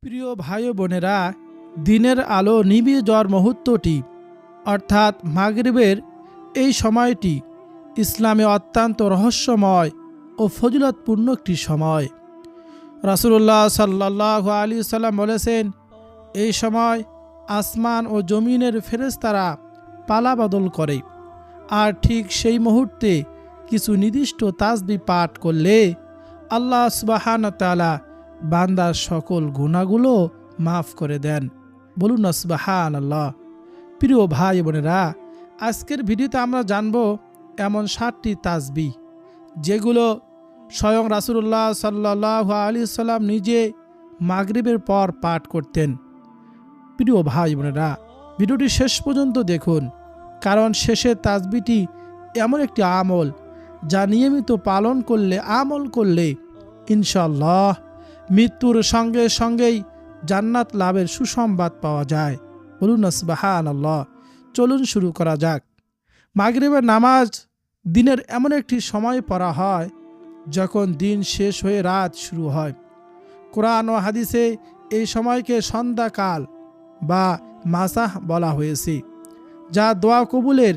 প্রিয় ভাই ও বোনেরা, দিনের আলো নিভিয়ে যাওয়ার মুহূর্তটি অর্থাৎ মাগরিবের এই সময়টি ইসলামে অত্যন্ত রহস্যময় ও ফজিলতপূর্ণ একটি সময়। রাসূলুল্লাহ সাল্লাল্লাহু আলাইহি সাল্লাম বলেছেন, এই সময় আসমান ও জমিনের ফেরেশতারা পালা বদল করে, আর ঠিক সেই মুহূর্তে কিছু নির্দিষ্ট তাসবিহ পাঠ করলে আল্লাহ সুবহানাহু ওয়া তাআলা বান্দার সকল গুনাহগুলো মাফ করে দেন। বলুন না সুবহানাল্লাহ। প্রিয় ভাই বোনেরা, আজকের ভিডিওতে আমরা জানব এমন 7টি তাসবিহ যেগুলো স্বয়ং রাসূলুল্লাহ সাল্লাল্লাহু আলাইহি সাল্লাম নিজে মাগরিবের পর পাঠ করতেন। প্রিয় ভাই বোনেরা, ভিডিওটি শেষ পর্যন্ত দেখুন, কারণ শেষের তাসবিহটি এমন একটি আমল যা নিয়মিত পালন করলে আমল করলে ইনশাআল্লাহ মৃত্যুর সঙ্গে সঙ্গেই জান্নাত লাভের সুসংবাদ পাওয়া যায়। বলুন না সুবহানাল্লাহ। চলুন শুরু করা যাক। মাগরিবের নামাজ দিনের এমন একটি সময় পড়া হয় যখন দিন শেষ হয়ে রাত শুরু হয়। কোরআন ও হাদিসে এই সময়কে সন্ধ্যাকাল বা মাসাহ বলা হয়েছে, যা দোয়া কবুলের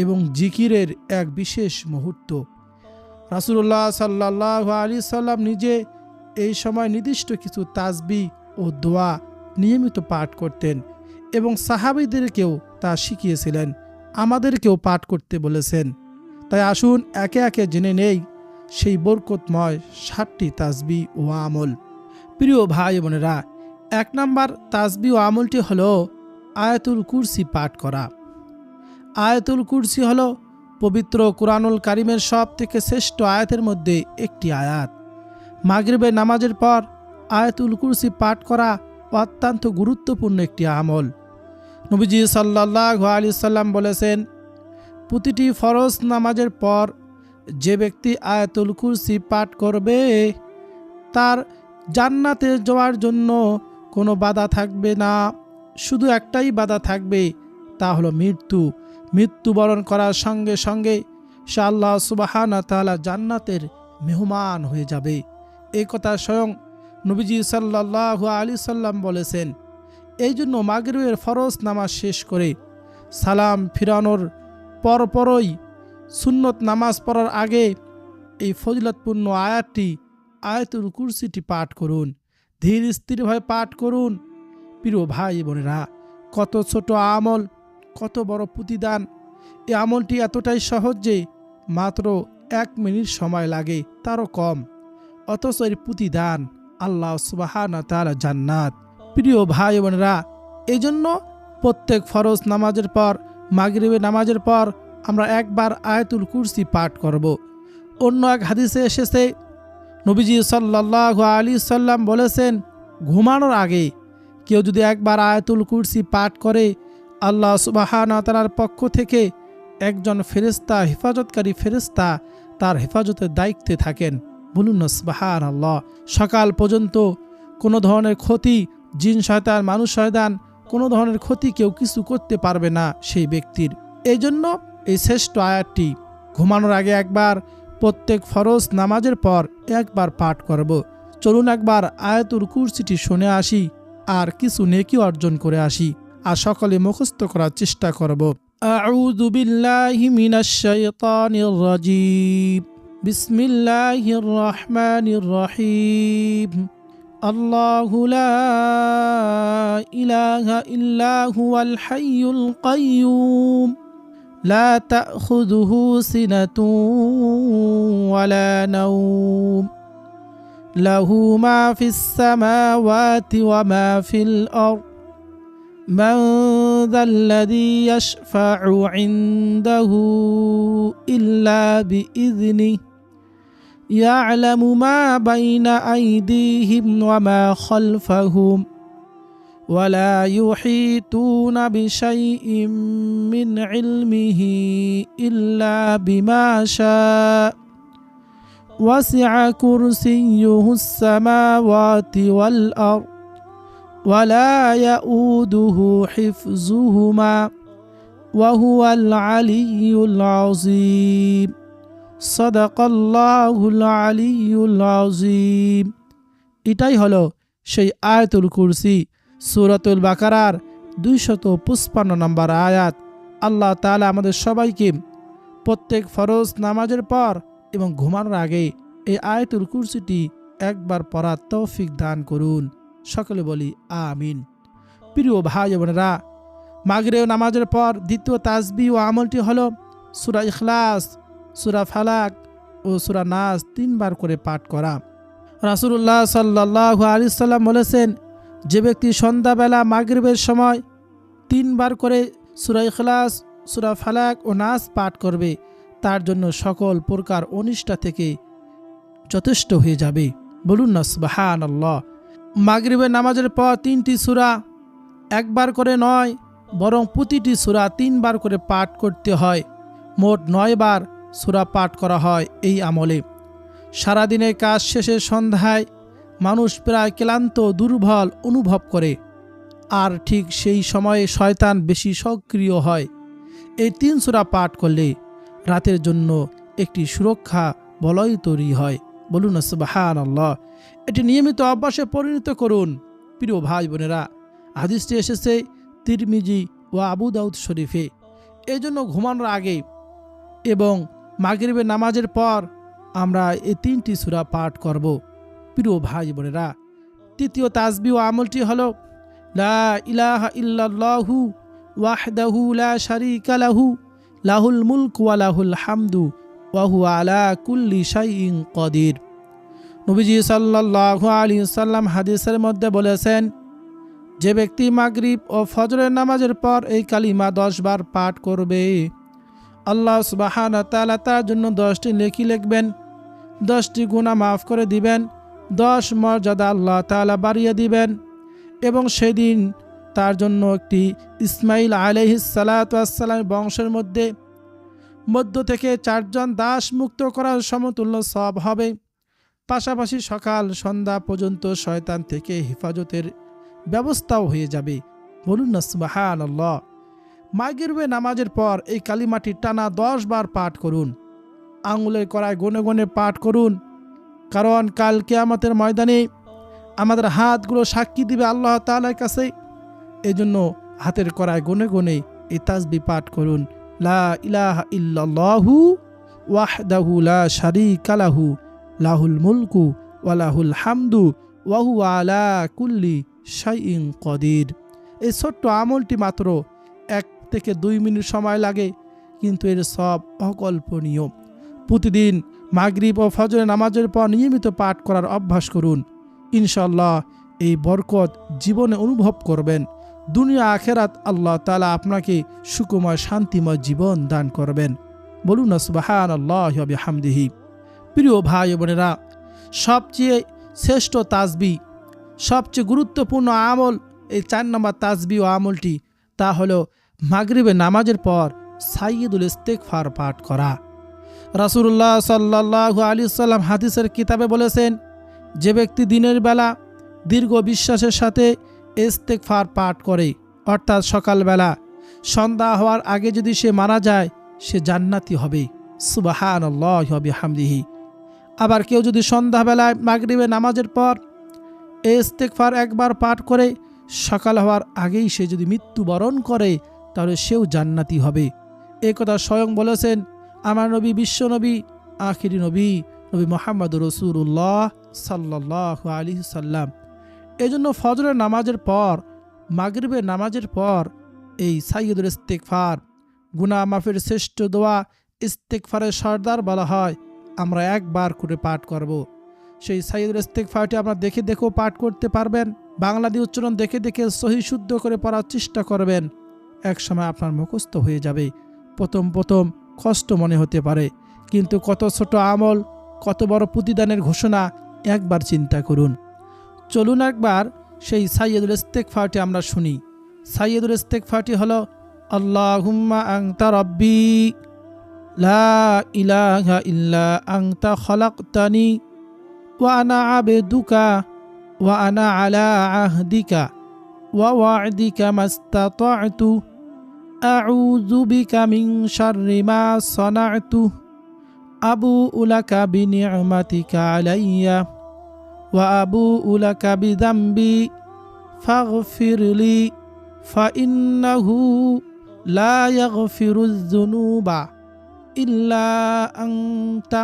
এবং জিকিরের এক বিশেষ মুহূর্ত। রাসূলুল্লাহ সাল্লাল্লাহু আলাইহি সাল্লাম নিজে এই সময় নির্দিষ্ট কিছু তাসবিহ ও দোয়া নিয়মিত পাঠ করতেন এবং সাহাবীদেরকেও তা শিখিয়েছিলেন, আমাদেরকেও পাঠ করতে বলেছেন। তাই আসুন একে একে জেনে নেই সেই বরকতময় 7টি তাসবিহ ও আমল। প্রিয় ভাই বোনেরা, 1 নম্বর তাসবিহ ও আমলটি হলো আয়াতুল কুরসি পাঠ করা। আয়াতুল কুরসি হলো পবিত্র কুরআনুল কারীমের সব থেকে শ্রেষ্ঠ আয়াতের মধ্যে একটি আয়াত। মাগরিবের নামাজের পর আয়াতুল কুরসি পাঠ করা অত্যন্ত গুরুত্বপূর্ণ একটি আমল। নবীজি সাল্লাল্লাহু আলাইহি সাল্লাম বলেছেন, প্রতিটি ফরজ নামাজের পর যে ব্যক্তি আয়াতুল কুরসি পাঠ করবে তার জান্নাতে যাওয়ার জন্য কোনো বাধা থাকবে না। শুধু একটাই বাধা থাকবে, তা হলো মৃত্যুবরণ করার সঙ্গে সঙ্গে সে আল্লাহ সুবহানাহু ওয়া তাআলা জান্নাতের মেহমান হয়ে যাবে। এই কথা স্বয়ং নবীজি সাল্লাল্লাহু আলাইহি সাল্লাম বলেছেন। এই জন্য মাগরিবের ফরজ নামাজ শেষ করে সালাম ফিরানোর পরপরই সুন্নত নামাজ পড়ার আগে এই ফজিলতপূর্ণ আয়াতটি আয়াতুল কুরসিটি পাঠ করুন, ধীর স্থিরভাবে পাঠ করুন। প্রিয় ভাই বোনেরা, কত ছোট আমল, কত বড় প্রতিদান। এই আমলটি এতটাই সহজ যে মাত্র 1 মিনিট সময় লাগে, তারও কম, অথচ এর প্রতিদান আল্লাহ সুবহানাহু ওয়া তাআলা জান্নাত। প্রিয় ভাই বোনেরা, এই জন্য প্রত্যেক ফরজ নামাজের পর, মাগরিবের নামাজের পর আমরা একবার আয়াতুল কুরসি পাঠ করব। অন্য এক হাদিসে এসেছে, নবীজি সাল্লাল্লাহু আলাইহি সাল্লাম বলেছেন, ঘুমানোর আগে কেউ যদি একবার আয়াতুল কুরসি পাঠ করে আল্লাহ সুবহানাহু ওয়া তাআলার পক্ষ থেকে একজন ফেরেশতা, হেফাজতকারী ফেরেশতা তার হেফাজতের দায়িত্বে থাকেন। বলুন না সুবহানাল্লাহ। সকাল পর্যন্ত কোনো ধরনের ক্ষতি, জিন শয়তান, মানুষ শয়তান, কোনো ধরনের ক্ষতি কেউ কিছু করতে পারবে না সেই ব্যক্তির। এই জন্য এই শ্রেষ্ঠ আয়াতটি ঘুমানোর আগে একবার, প্রত্যেক ফরজ নামাজের পর একবার পাঠ করব। চলুন একবার আয়াতুল কুরসিটি শুনে আসি আর কিছু নেকি অর্জন করে আসি, আর সকলে মুখস্থ করার চেষ্টা করব। আউযু বিল্লাহি মিনাশ শাইতানির রাজীম। বিসমিল্লাহির রহমানির রহিম। আল্লাহু লা ইলাহা ইল্লা হুয়াল হাইয়ুল কাইয়্যুম লা তাখুযুহু সিনাতুন ওয়ালা নাওম লাহু মা ফিস সামাওয়াতি ওয়া মা ফিল আরদ মান যাল্লাযী ইয়াশফা'ু ইনদাহু ইল্লা বিইযনিহি ইয়া'লামু মা বাইনা আইদিহিম ওয়া মা খালফাহুম ওয়া লা ইউহীতুনা বিশাইইম মিন ইলমিহি ইল্লা বিমা শা'a ওয়াসি'a কুরসিয়্যুহুস সামাওয়াতি ওয়াল আরদ ওয়া লা ইয়াউদুহু হিফযুহুমা ওয়া হুয়াল আলিয়্যুল আযীম। সাদাকাল্লাহুল আলিয়্যুল আযীম। এটাই হলো সেই আয়াতুল কুরসি সূরাতুল বাকারার 255 নম্বর আয়াত। আল্লাহ তাআলা আমাদের সবাইকে প্রত্যেক ফরজ নামাজের পর এবং ঘুমানোর আগে এই আয়াতুল কুরসিটি একবার পড়ার তৌফিক দান করুন। সকলে বলি আমিন। প্রিয় ভাই বোনেরা, মাগরিব নামাজের পর দ্বিতীয় তাসবিহ ও আমলটি হলো সূরা ইখলাস, সূরা ফালাক ও সূরা নাস 3 বার করে পাঠ করা। রাসূলুল্লাহ সাল্লাল্লাহু আলাইহি সাল্লাম বলেছেন, যে ব্যক্তি সন্ধ্যাবেলা মাগরিবের সময় 3 বার করে সূরা ইখলাস, সূরা ফালাক ও নাস পাঠ করবে, তার জন্য সকল প্রকার অনিষ্ট থেকে যথেষ্ট হয়ে যাবে। বলুন না সুবহানাল্লাহ। মাগরিবের নামাজের পর 3টি সূরা একবার করে নয়, বরং প্রতিটি সূরা 3 বার করে পাঠ করতে হয়। মোট 9 বার সূরা পাঠ করা হয় এই আমলে। সারাদিনের কাজ শেষে সন্ধ্যায় মানুষ প্রায় ক্লান্ত দুর্বল অনুভব করে, আর ঠিক সেই সময়ে শয়তান বেশি সক্রিয় হয়। এই 3 সূরা পাঠ করলে রাতের জন্য একটি সুরক্ষা বলয় তৈরি হয়। বলুন না সুবহানাল্লাহ। এটি নিয়মিত অভ্যাসে পরিণত করুন। প্রিয় ভাই বোনেরা, হাদিসটি এসেছে তিরমিজি ও আবু দাউদ শরীফে। এই জন্য ঘুমানোর আগে এবং মাগরিবের নামাজের পর আমরা এই 3টি সূরা পাঠ করব। প্রিয় ভাই বোনেরা, তৃতীয় তাসবিহ ও আমলটি হলো লা ইলাহা ইল্লাল্লাহু ওয়াহদাহু লা শারীকা লাহু লাহুল মুলকু ওয়া লাহুল হামদু ওয়া হুয়া আলা কুল্লি শাইইন কাদির। নবীজি সাল্লাল্লাহু আলাইহি ওয়াসাল্লাম হাদিসের মধ্যে বলেছেন, যে ব্যক্তি মাগরিব ও ফজরের নামাজের পর এই কালিমা 10 বার পাঠ করবে, আল্লাহ সুবহানাহু ওয়া তাআলা তার জন্য 10টি নেকি লিখবেন, 10টি গুনাহ মাফ করে দিবেন, 10 মর্যাদা আল্লাহ তাআলা বাড়িয়ে দিবেন এবং সেদিন তার জন্য একটি ইসমাইল আলাইহিস সালাতু ওয়াস সালাম বংশের মধ্য থেকে 4 জন দাস মুক্ত করার সমতুল্য সওয়াব হবে। পাশাপাশি সকাল সন্ধ্যা পর্যন্ত শয়তান থেকে হেফাজতের ব্যবস্থাও হয়ে যাবে। বলুন না সুবহানাল্লাহ। মাগরিবের নামাজের পর এই কালিমাটি টানা 10 বার পাঠ করুন। আঙুলের কড়ায় গনে গনে পাঠ করুন, কারণ কাল কিয়ামতের ময়দানে আমাদের হাতগুলো সাক্ষী দিবে আল্লাহ তাআলার কাছে। এজন্য হাতের কড়ায় গনে গনে এই তাসবিহ পাঠ করুন। লা ইলাহা ইল্লাল্লাহু ওয়াহদাহু লা শারীকা লাহু লাহুল মুলকু ওয়া লাহুল হামদু ওয়া হুয়া আলা কুল্লি শাইইন কাদির। এই ছোট্ট আমলটি মাত্র 1 থেকে 2 মিনিট সময় লাগে, কিন্তু এর সব অকল্পনীয়। প্রতিদিন মাগরিব ও ফজরের নামাজের পর নিয়মিত পাঠ করার অভ্যাস করুন। ইনশাআল্লাহ এই বরকত জীবনে অনুভব করবেন। দুনিয়া আখেরাত আল্লাহ তাআলা আপনাকে সুখময় শান্তিময় জীবন দান করবেন। বলুন না সুবহানাল্লাহি ওয়া বিহামদিহি। প্রিয় ভাই বোনেরা, সবচেয়ে শ্রেষ্ঠ তাসবিহ, সবচেয়ে গুরুত্বপূর্ণ আমল এই 4 নম্বর তাসবিহ ও আমলটি, তা হলো মাগরিবের নামাজের পর সাইয়্যিদুল ইস্তিগফার পাঠ করা। রাসূলুল্লাহ সাল্লাল্লাহু আলাইহি সাল্লাম হাদিসের কিতাবে বলেছেন, যে ব্যক্তি দিনের বেলা দীর্ঘ বিশ্বাসের সাথে ইস্তিগফার পাঠ করে, অর্থাৎ সকালবেলা সন্ধ্যা হওয়ার আগে যদি সে মারা যায়, সে জান্নাতি হবে। সুবহানাল্লাহি ওয়া বিহামদিহি। আবার কেউ যদি সন্ধ্যাবেলায় মাগরিবের নামাজের পর ইস্তিগফার একবার পাঠ করে সকাল হওয়ার আগেই সে যদি মৃত্যুবরণ করে, তাহলে সেও জান্নাতি হবে। এই কথা স্বয়ং বলেছেন আমার নবী, বিশ্ব নবী, আখিরি নবী, নবী মুহাম্মদুর রাসূলুল্লাহ সাল্লাল্লাহু আলাইহি সাল্লাম। এজন্য ফজরের নামাজের পর, মাগরিবের নামাজের পর এই সাইয়্যিদুল ইস্তিগফার, গুনাহ মাফের শ্রেষ্ঠ দোয়া ইস্তিগফারের সর্দার বলা হয়, আমরা একবার করে পাঠ করব। সেই সাইয়্যিদুল ইস্তিগফারটি আপনারা দেখে দেখেও পাঠ করতে পারবেন। বাংলা দিয়ে উচ্চারণ দেখে দেখে সহি শুদ্ধ করে পড়ার চেষ্টা করবেন। এক সময় আপনার মুখস্থ হয়ে যাবে। প্রথম প্রথম কষ্ট মনে হতে পারে, কিন্তু কত ছোট আমল, কত বড় প্রতিদানের ঘোষণা একবার চিন্তা করুন। চলুন একবার সেই সাইয়্যিদুল ইস্তিগফারটি আমরা শুনি। সাইয়্যিদুল ইস্তিগফারটি হলো আল্লাহুম্মা আনতা রাব্বি লা ইলাহা ইল্লা আনতা খালাকতানি ওয়া আনা আবদুকা ওয়া আনা আলা আহদিকা ওয়া ওয়া'দিকা মাস্তাতা'তু আউযু বিকা মিন শাররি মা সানা'তু আবু'ু লাকা বিনি'মাতিকা আলাইয়া ওয়া আবুউ লাকা বিযামবি ফাগফিরলি ফাইন্নাহু লা ইয়াগফিরুয যুনুবা ইল্লা আনতা।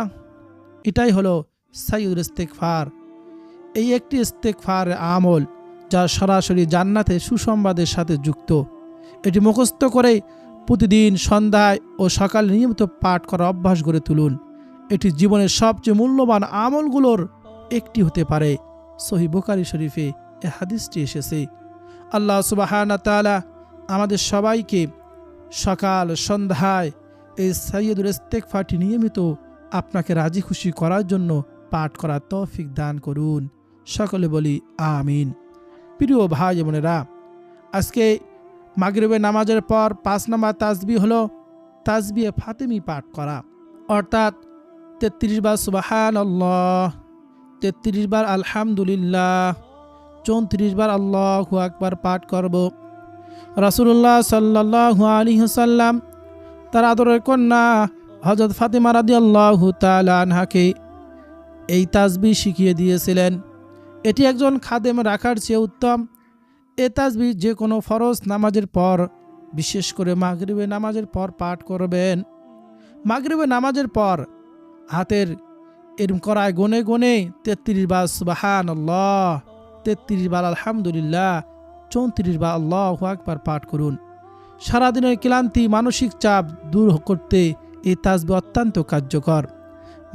এটাই হলো সাইয়্যিদুল ইস্তিগফার। এই একটি ইস্তিগফার আমল যা সরাসরি জান্নাতের সুসংবাদের সাথে যুক্ত। এটি মুখস্থ করে প্রতিদিন সন্ধ্যায় ও সকালে নিয়মিত পাঠ করার অভ্যাস গড়ে তুলুন। এটি জীবনের সবচেয়ে মূল্যবান আমলগুলোর একটি হতে পারে। সহিহ বুখারী শরীফে এই হাদিসটি এসেছে। আল্লাহ সুবহানাহু ওয়া তাআলা আমাদের সবাইকে সকাল সন্ধ্যায় এই সাইয়্যিদুল ইস্তিগফারটি নিয়মিত আপনাকে রাজি খুশি করার জন্য পাঠ করার তৌফিক দান করুন। সকলে বলি আমিন। প্রিয় ভাই বোনেরা, আজকে মাগরিবের নামাজের পর 5 নম্বর তাসবিহ হলো তাসবিহে ফাতিমি পাঠ করা, অর্থাৎ 33 বার সুবহানাল্লাহ, 33 বার আলহামদুলিল্লাহ, 34 বার আল্লাহু আকবার পাঠ করব। রাসূলুল্লাহ সাল্লাল্লাহু আলাইহি ওয়াসাল্লাম তার আদরের কন্যা হযরত ফাতিমা রাদিয়াল্লাহু তাআলা আনহাকে এই তাসবিহ শিখিয়ে দিয়েছিলেন। এটি একজন খাদেম রাখার চেয়ে উত্তম। এ তাসবিহ যে কোনো ফরজ নামাজের পর, বিশেষ করে মাগরিবের নামাজের পর পাঠ করবেন। মাগরিবের নামাজের পর হাতের এরম করায় গনে গনে 33 বার সুবহানাল্লাহ, 33 বার আলহামদুলিল্লাহ, 34 বার আল্লাহু আকবার পাঠ করুন। সারাদিনের ক্লান্তি, মানসিক চাপ দূর করতে এই তাসবিহ অত্যন্ত কার্যকর।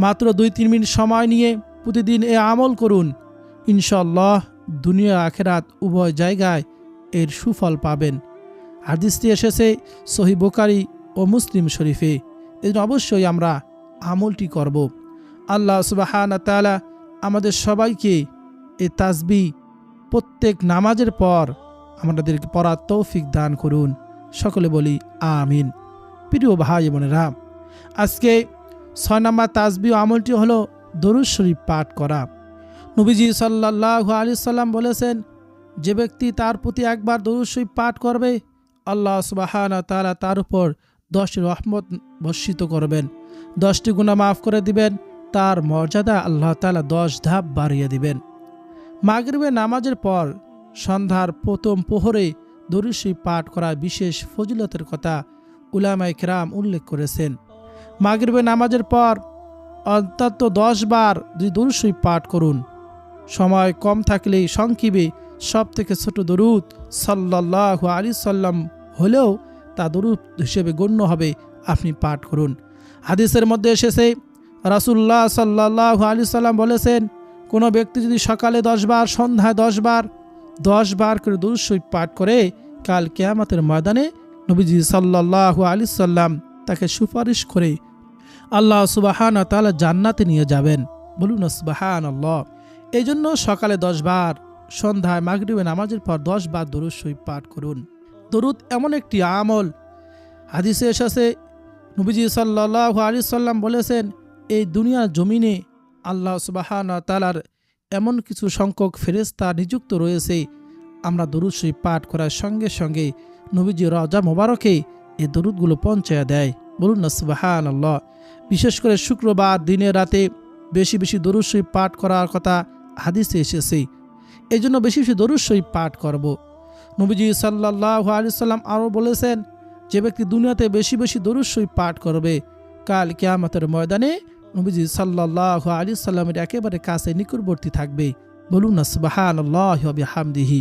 মাত্র 2-3 মিনিট সময় নিয়ে প্রতিদিন এ আমল করুন। ইনশাআল্লাহ দুনিয়া আখিরাত উভয় জায়গায় এর সুফল পাবেন। হাদিসটি এসেছে সহিহ বুখারী ও মুসলিম শরীফে। এজন্য অবশ্যই আমরা আমলটি করব। আল্লাহ সুবহানাহু ওয়া তাআলা আমাদের সবাইকে এই তাসবিহ প্রত্যেক নামাজের পর আমাদেরকে পড়ার তৌফিক দান করুন। সকলে বলি আমিন। প্রিয় ভাই বোনেরা, আজকে 6 নম্বর তাসবিহ আমলটি হলো দরুদ শরীফ পাঠ করা। নবীজি সাল্লাল্লাহু আলাইহি সাল্লাম বলেছেন, যে ব্যক্তি তার প্রতি একবার দরুদ শরীফ পাঠ করবে, আল্লাহ সুবহানাহু ওয়া তাআলা তার উপর 10টি রহমত বর্ষিত করবেন, 10টি গুনাহ মাফ করে দিবেন, তার মর্যাদা আল্লাহ তাআলা 10 ধাপ বাড়িয়ে দিবেন। মাগরিবের নামাজের পর সন্ধ্যার প্রথম প্রহরে দরুদ শরীফ পাঠ করা বিশেষ ফজিলতের কথা উলামায়ে কেরাম উল্লেখ করেছেন। মাগরিবের নামাজের পর অন্তত 10 বার দরুদ শরীফ পাঠ করুন। সময় কম থাকলেই সংক্ষেপে সবথেকে ছোট দরুদ সাল্লাল্লাহু আলাইহি সাল্লাম হলেও তা দরুদ হিসেবে গণ্য হবে, আপনি পাঠ করুন। হাদিসের মধ্যে এসেছে, রাসূলুল্লাহ সাল্লাল্লাহু আলাইহি সাল্লাম বলেছেন, কোনো ব্যক্তি যদি সকালে 10 বার, সন্ধ্যায় 10 বার করে দরুদ শরীফ পাঠ করে, কাল কিয়ামতের ময়দানে নবীজি সাল্লাল্লাহু আলাইহি সাল্লাম তাকে সুপারিশ করে আল্লাহ সুবহানাহু ওয়া তাআলা জান্নাতে নিয়ে যাবেন। বলুন সুবহানাল্লাহ। এই জন্য সকালে 10 বার, সন্ধ্যায় মাগরিবের নামাজের পর 10 বার দরুদ শরীফ পাঠ করুন। দরুদ এমন একটি আমল, হাদিসে এসেছে নবীজি সাল্লাল্লাহু আলাইহি সাল্লাম বলেছেন, এই দুনিয়ার জমিনে আল্লাহ সুবহানাহু ওয়া তাআলার এমন কিছু সংখ্যক ফেরেশতা নিযুক্ত রয়েছে, আমরা দরুদ শরীফ পাঠ করার সঙ্গে সঙ্গে নবীজি রওজা মোবারকে এই দরুদগুলো পৌঁছায়া দেয়। বলুন না সুবহানাল্লাহ। বিশেষ করে শুক্রবার দিনের রাতে বেশি বেশি দরুদ শরীফ পাঠ করার কথা হাদিসে এসেছে। এই জন্য বেশি বেশি দরুদ শরীফ পাঠ করব। নবীজি সাল্লাল্লাহু আলাইহি সাল্লাম আরও বলেছেন, যে ব্যক্তি দুনিয়াতে বেশি বেশি দরুদ শরীফ পাঠ করবে, কাল কিয়ামতের ময়দানে নবীজি সাল্লাল্লাহু আলাইহি সাল্লামের একেবারে কাছে নিকটবর্তী থাকবে। বলুন না সুবহানাল্লাহি ওয়া বিহামদিহি।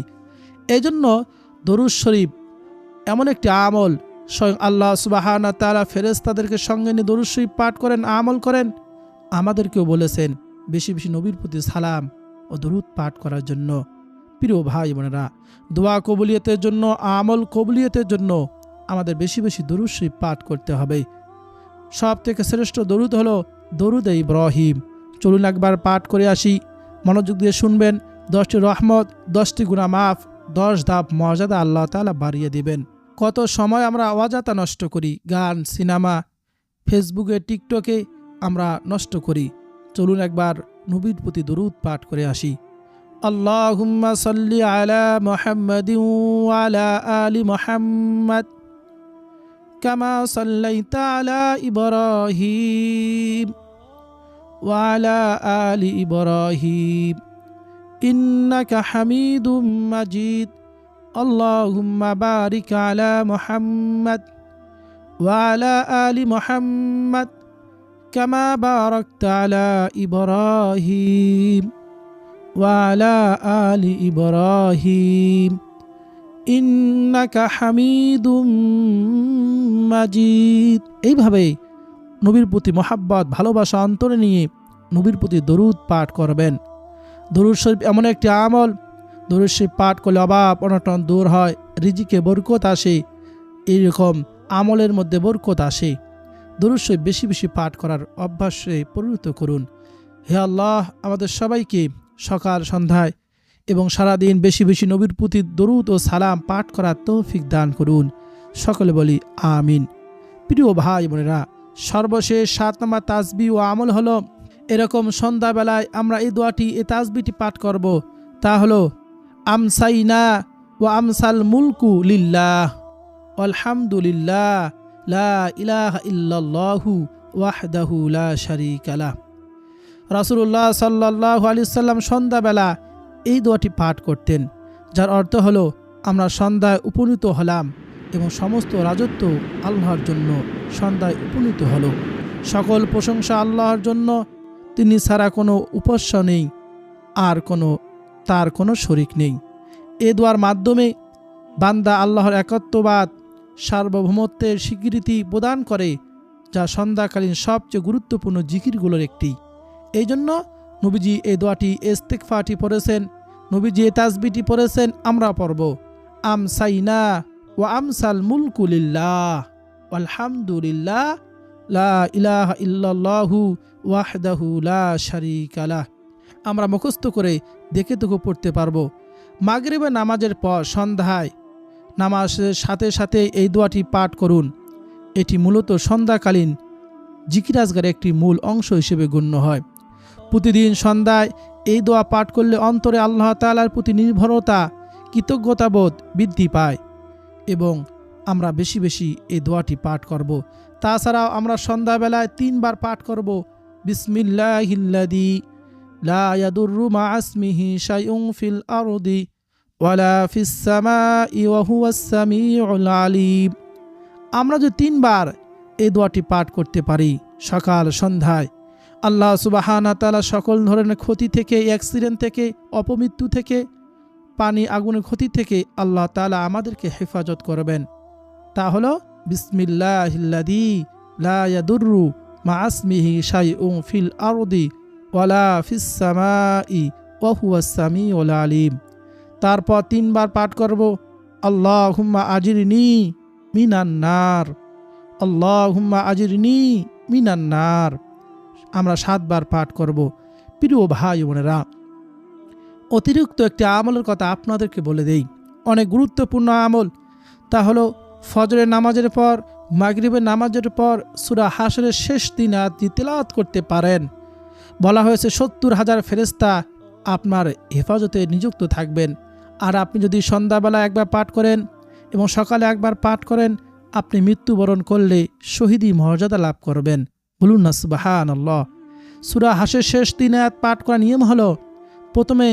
এই জন্য দরুদ শরীফ এমন একটি আমল, স্বয়ং আল্লাহ সুবহানাহু ওয়া তাআলা ফেরেশতাদেরকে সঙ্গে নিয়ে দরুদ শরীফ পাঠ করেন, আমল করেন। আমাদেরকেও বলেছেন বেশি বেশি নবীর প্রতি সালাম ও দরুদ পাঠ করার জন্য। প্রিয় ভাই বোনেরা, দোয়া কবুলিয়তের জন্য, আমল কবুলিয়তের জন্য আমাদের বেশি বেশি দরুদ শরীফ পাঠ করতে হবে। সব থেকে শ্রেষ্ঠ দরুদ হলো দরুদে ইব্রাহিম। চলুন একবার পাঠ করে আসি। মনোযোগ দিয়ে শুনবেন। 10টি রহমত, 10টি গুনাহ মাফ, 10 ধাপ মর্যাদা আল্লাহ তাআলা বাড়িয়ে দিবেন। কত সময় আমরা অযথা নষ্ট করি, গান, সিনেমা, ফেসবুকে, টিকটকে আমরা নষ্ট করি। চলুন একবার নবীর প্রতি দরুদ পাঠ করে আসি। আল্লাহুম্মা সাল্লি আলা মুহাম্মাদিন ওয়া আলা আলি মুহাম্মাদ কামা সাল্লাইতা আলা ইব্রাহিম ওয়া আলা আলি ইব্রাহিম إنك حميد مجيد اللهم بارك على محمد وعلى آل محمد كما باركت على إبراهيم وعلى آل إبراهيم إنك حميد مجيد। এইভাবে নবীর প্রতি মহাব্বত ভালোবাসা অন্তরে নিয়ে নবীর প্রতি দরুদ পাঠ করবেন। দরুদ শরীফ এমন একটি আমল, দরুদ শরীফ পাঠ করলে অভাব অনটন দূর হয়, রিজিকে বরকত আসে, এইরকম আমলের মধ্যে বরকত আসে। দরুদ শরীফ বেশি বেশি পাঠ করার অভ্যাসে পরিণত করুন। হে আল্লাহ, আমাদের সবাইকে সকাল সন্ধ্যায় এবং সারাদিন বেশি বেশি নবীর প্রতি দরুদ ও সালাম পাঠ করার তৌফিক দান করুন। সকলে বলি আমিন। প্রিয় ভাই বোনেরা, সর্বশেষ 7 নম্বর তাসবিহ ও আমল হলো, এরকম সন্ধ্যাবেলায় আমরা এই দোয়াটি, এই তাসবিহটি পাঠ করব। তা হলো আমসাইনা ওয়া আমসাল মুলকু লিল্লাহ আলহামদুলিল্লাহ লা ইলাহা ইল্লাল্লাহু ওয়াহদাহু লা শারীকা লাহ। রাসূলুল্লাহ সাল্লাল্লাহু আলাইহি ওয়াসাল্লাম সন্ধ্যাবেলা এই দোয়াটি পাঠ করতেন, যার অর্থ হলো আমরা সন্ধ্যায় উপনীত হলাম এবং সমস্ত রাজত্ব আল্লাহর জন্য সন্ধ্যায় উপনীত হলো। সকল প্রশংসা আল্লাহর জন্য, তিনি ছাড়া কোনো উপাস্য নেই, আর তার কোনো শরিক নেই। এ দোয়ার মাধ্যমে বান্দা আল্লাহর একত্ববাদ, সার্বভৌমত্বের স্বীকৃতি প্রদান করে, যা সন্ধ্যাকালীন সবচেয়ে গুরুত্বপূর্ণ জিকিরগুলোর একটি। এই জন্য নবীজি এই দোয়াটি, ইস্তিগফারটি পড়েছেন, নবীজি এই তাসবিহটি পড়েছেন, আমরা পড়ব। আমসাইনা ওয়া আমসাল মুলকু লিল্লাহ আলহামদুলিল্লাহ লা ইলাহা ইল্লাল্লাহু ওয়াহদাহু লা শারীকা লাহ। আমরা মুখস্থ করে দেখে পড়তে পারবো। মাগরিবের নামাজের পর সন্ধ্যায় নামাজের সাথে সাথে এই দোয়াটি পাঠ করুন। এটি মূলত সন্ধ্যাকালীন জিকির আজগারের একটি মূল অংশ হিসেবে গণ্য হয়। প্রতিদিন সন্ধ্যায় এই দোয়া পাঠ করলে অন্তরে আল্লাহ তাআলার প্রতি নির্ভরতা, কৃতজ্ঞতাবোধ বৃদ্ধি পায় এবং আমরা বেশি বেশি এই দোয়াটি পাঠ করব। তাছাড়াও আমরা সন্ধ্যাবেলায় 3 বার পাঠ করব, বিসমিল্লাহিল্লাযী লা ইয়াদুররু মা ইসমিহি শাইউন ফিল আরদি ওয়ালা ফিস সামাই ওয়া হুয়াস সামিউল আলিম। আমরা যে 3 বার এই দোয়াটি পাঠ করতে পারি সকাল সন্ধ্যায়, আল্লাহ সুবহানাহু ওয়া তাআলা সকল ধরনের ক্ষতি থেকে, অ্যাক্সিডেন্ট থেকে, অপমৃত্যু থেকে, পানি আগুনের ক্ষতি থেকে আল্লাহ তাআলা আমাদেরকে হেফাজত করবেন। তা হলো বিসমিল্লাহিল্লাযী লা ইয়াদুররু মা ইসমিহি শাইউন ফিল আরদি ওয়ালা ফিস সামাই ওয়া হুয়াস সামিউল আলিম। তারপর 3 বার পাঠ করব, আল্লাহুম্মা আজিরনি মিনান নার, আল্লাহুম্মা আজিরনি মিনান নার। আমরা 7 বার পাঠ করব। প্রিয় ভাই বোনেরা, অতিরিক্ত একটি আমলের কথা আপনাদেরকে বলে দেই, অনেক গুরুত্বপূর্ণ আমল। তা হলো ফজরের নামাজের পর, মাগরিবের নামাজের পর সূরা হাশরের শেষ 3 আয়াতটি তেলাওয়াত করতে পারেন। বলা হয়েছে 70,000 ফেরেশতা আপনার হেফাজতে নিযুক্ত থাকবেন। আর আপনি যদি সন্ধ্যাবেলা একবার পাঠ করেন এবং সকালে একবার পাঠ করেন, আপনি মৃত্যুবরণ করলে শহীদি মর্যাদা লাভ করবেন। বলুন না সুবহানাল্লাহ। সূরা হাশরের শেষ 3 আয়াত পাঠ করার নিয়ম হলো, প্রথমে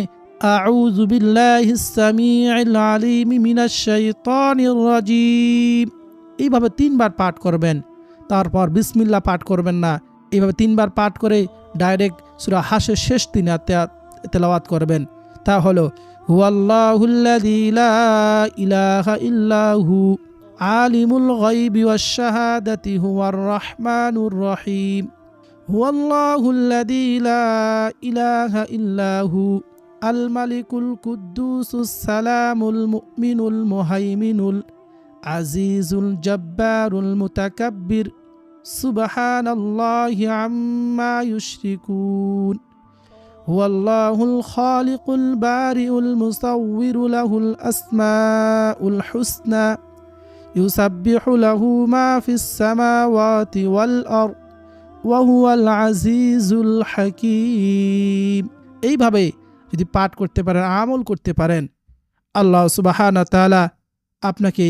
আউযু বিল্লাহিস সামিউল আলিম মিনাশ শাইতানির রাজিম, এইভাবে 3 বার পাঠ করবেন। তারপর বিসমিল্লাহ পাঠ করবেন না, এইভাবে 3 বার পাঠ করে ডাইরেক্ট সূরা হাশরের শেষ 3 আয়াত তেলাওয়াত করবেন। তা হলো হুয়াল্লাহুল্লাযী লা ইলাহা ইল্লাহু আলিমুল গায়বি ওয়াশ শাহাদাতি হুয়ার রাহমানুর রহিম, হুয়াল্লাহুল্লাযী লা ইলাহা ইল্লাহু আল মালিকুল কুদ্দুসুস সালামুল মুমিনুল মুহাইমিনুল আজিজুল জব্বারুল মুতাকাব্বির সুবহানাল্লাহি আম্মা ইউশরিকুন, হুয়াল্লাহুল খালিকুল বারিউল মুসাউবিরু লাহুল আসমাউল হুসনা ইউসাব্বিহু লাহু মা ফিস সামাওয়াতি ওয়াল আরদ ওয়া হুয়াল আজিজুল হাকীম। এইভাবে যদি পাঠ করতে পারেন, আমল করতে পারেন, আল্লাহ সুবহানাহু ওয়া তাআলা আপনাকে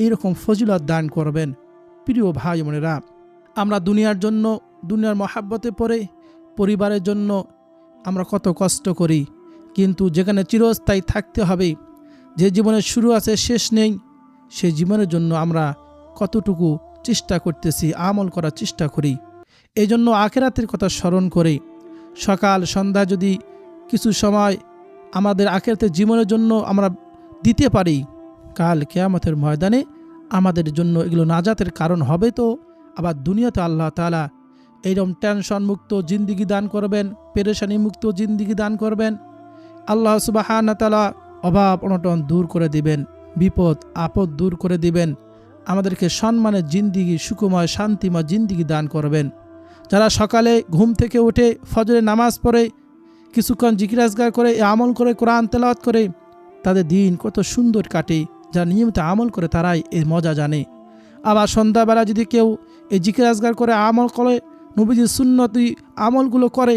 এইরকম ফজিলত দান করবেন। প্রিয় ভাই বোনেরা, আমরা দুনিয়ার জন্য, দুনিয়ার মহাব্বতে পড়ে পরিবারের জন্য আমরা কত কষ্ট করি। কিন্তু যেখানে চিরস্থায়ী থাকতে হবে, যে জীবনের শুরু আছে শেষ নেই, সেই জীবনের জন্য আমরা কতটুকু চেষ্টা করতেছি, আমল করার চেষ্টা করি। এই জন্য আখিরাতের কথা স্মরণ করে সকাল সন্ধ্যা যদি কিছু সময় আমাদের আখিরাতের জীবনের জন্য আমরা দিতে পারি, কাল কিয়ামতের ময়দানে আমাদের জন্য এগুলো নাজাতের কারণ হবে। তো আবার দুনিয়াতে আল্লাহ তাআলা এইরকম টেনশন মুক্ত জিন্দিগি দান করবেন, পেরেশানি মুক্ত জিন্দিগি দান করবেন। আল্লাহ সুবহানাহু ওয়া তাআলা অভাব অনটন দূর করে দিবেন, বিপদ আপদ দূর করে দিবেন, আমাদেরকে সম্মানের জিন্দিগি, সুখময় শান্তিময় জিন্দিগি দান করবেন। যারা সকালে ঘুম থেকে উঠে ফজরের নামাজ পড়ে কিছুক্ষণ জিকির আজকার করে, আমল করে, কোরআন তেলাওয়াত করে, তাদের দিন কত সুন্দর কাটে। যারা নিয়মিত আমল করে তারাই এর মজা জানে। আবার সন্ধ্যাবেলা যদি কেউ এই জিকির আজকার করে, আমল করে, নবীজির সুন্নতি আমলগুলো করে,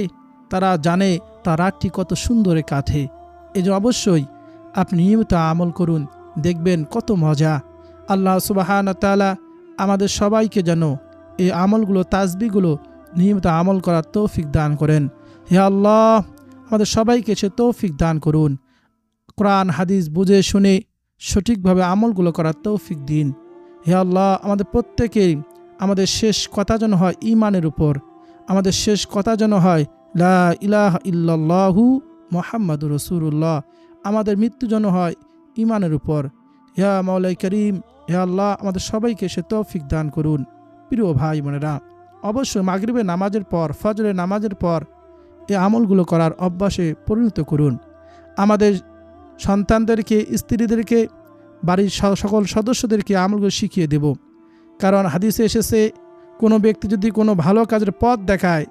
তারা জানে তার রাতটি কত সুন্দরে কাটে। এই জন্য অবশ্যই আপনি নিয়মিত আমল করুন, দেখবেন কত মজা। আল্লাহ সুবহানাহু ওয়া তাআলা আমাদের সবাইকে যেন এই আমলগুলো, তাসবিহগুলো নিয়মিত আমল করার তৌফিক দান করেন। হে আল্লাহ, আমাদের সবাইকে সে তৌফিক দান করুন। কোরআন হাদিস বুঝে শুনে সঠিকভাবে আমলগুলো করার তৌফিক দিন। হে আল্লাহ, আমাদের প্রত্যেকেই আমাদের শেষ কথা যেন হয় ঈমানের উপর, আমাদের শেষ কথা যেন হয় লা ইলাহা ইল্লাল্লাহু মুহাম্মাদুর রাসূলুল্লাহ, আমাদের মৃত্যু যেন হয় ঈমানের উপর। হে মাওলাই করিম, হে আল্লাহ, আমাদের সবাইকে সে তৌফিক দান করুন। প্রিয় ভাই বোনেরা, অবশ্যই মাগরিবের নামাজের পর, ফজরের নামাজের পর এই আমলগুলো করার অভ্যাসে পরিণত করুন। আমাদের সন্তানদেরকে, স্ত্রীদেরকে, বাড়ির সকল সদস্যদেরকে আমলগুলো শিখিয়ে দেব। কারণ হাদিসে এসেছে, কোনো ব্যক্তি যদি কোনো ভালো কাজের পথ দেখায়,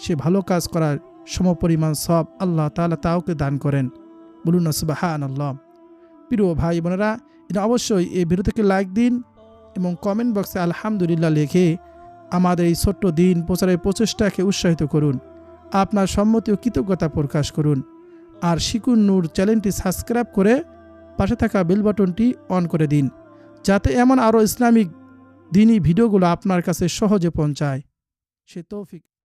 সে ভালো কাজ করার সমপরিমাণ সব আল্লাহ তাআলা তাওকে দান করেন। বলুন না সুবহানাল্লাহ। প্রিয় ভাই বোনেরা, এটা অবশ্যই এই ভিডিওটিকে লাইক দিন এবং কমেন্ট বক্সে আলহামদুলিল্লাহ লিখে আমাদের এই ছোট্ট দিন প্রচারের প্রচেষ্টাকে উৎসাহিত করুন। আপনার সম্মতি ও কৃতজ্ঞতা প্রকাশ করুন। আর শিকুন নূর চ্যানেলটি সাবস্ক্রাইব করে পাশে থাকা বেল বাটনটি অন করে দিন, যাতে এমন আরও ইসলামিক দিনী ভিডিওগুলো আপনার কাছে সহজে পৌঁছায়। সে তৌফিক